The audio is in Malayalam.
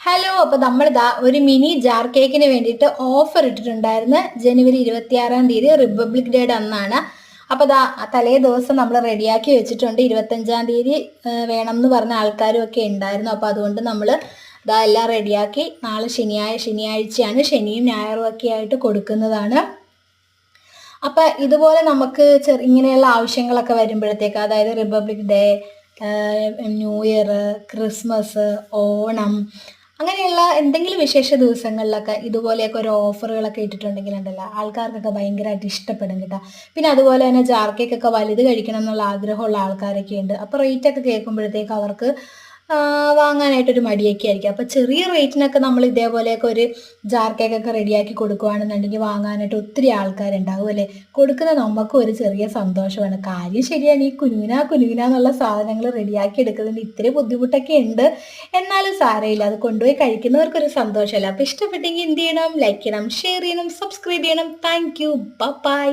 ഹലോ, അപ്പോൾ നമ്മളിതാ ഒരു മിനി ജാർ കേക്കിന് വേണ്ടിയിട്ട് ഓഫർ ഇട്ടിട്ടുണ്ടായിരുന്നു. ജനുവരി 26-ാം തീയതി റിപ്പബ്ലിക് ഡേയുടെ അന്നാണ്. അപ്പോൾ ദാ തലേ ദിവസം നമ്മൾ റെഡിയാക്കി വെച്ചിട്ടുണ്ട്. 25-ാം തീയതി വേണം എന്ന് പറഞ്ഞ ആൾക്കാരും ഒക്കെ ഉണ്ടായിരുന്നു. അപ്പോൾ അതുകൊണ്ട് നമ്മൾ ഇതാ എല്ലാം റെഡിയാക്കി നാളെ ശനിയാഴ്ചയാണ്, ശനിയും ഞായറും ഒക്കെ ആയിട്ട് കൊടുക്കുന്നതാണ്. അപ്പം ഇതുപോലെ നമുക്ക് ഇങ്ങനെയുള്ള ആവശ്യങ്ങളൊക്കെ വരുമ്പോഴത്തേക്ക്, അതായത് republic day, new year, Christmas, Onam, അങ്ങനെയുള്ള എന്തെങ്കിലും വിശേഷ ദിവസങ്ങളിലൊക്കെ ഇതുപോലെയൊക്കെ ഒരു ഓഫറുകളൊക്കെ ഇട്ടിട്ടുണ്ടെങ്കിൽ ഉണ്ടല്ലോ, ആൾക്കാർക്കൊക്കെ ഭയങ്കരമായിട്ട് ഇഷ്ടപ്പെടും കേട്ടോ. പിന്നെ അതുപോലെ തന്നെ ജാർ കേക്കൊക്കെ വലുത് കഴിക്കണം എന്നുള്ള ആഗ്രഹമുള്ള ആൾക്കാരൊക്കെ ഉണ്ട്. അപ്പോൾ റേറ്റൊക്കെ കേൾക്കുമ്പോഴത്തേക്ക് അവർക്ക് വാങ്ങാനായിട്ടൊരു മടിയൊക്കെ ആയിരിക്കും. അപ്പോൾ ചെറിയ റേറ്റിനൊക്കെ നമ്മൾ ഇതേപോലെയൊക്കെ ഒരു ജാർ കേക്കൊക്കെ റെഡിയാക്കി കൊടുക്കുകയാണെന്നുണ്ടെങ്കിൽ വാങ്ങാനായിട്ട് ഒത്തിരി ആൾക്കാരുണ്ടാവും അല്ലേ. കൊടുക്കുന്ന നമുക്കും ഒരു ചെറിയ സന്തോഷമാണ്. കാര്യം ശരിയാണ്, ഈ കുനുകുന എന്നുള്ള സാധനങ്ങൾ റെഡിയാക്കി എടുക്കുന്നതിന് ഇത്തിരി ബുദ്ധിമുട്ടൊക്കെ ഉണ്ട്. എന്നാലും സാരമില്ല, അത് കൊണ്ടുപോയി കഴിക്കുന്നവർക്കൊരു സന്തോഷമല്ല. അപ്പോൾ ഇഷ്ടപ്പെട്ടെങ്കിൽ എന്ത് ചെയ്യണം? ലൈക്ക് ചെയ്യണം, ഷെയർ ചെയ്യണം, സബ്സ്ക്രൈബ് ചെയ്യണം. Thank you, by.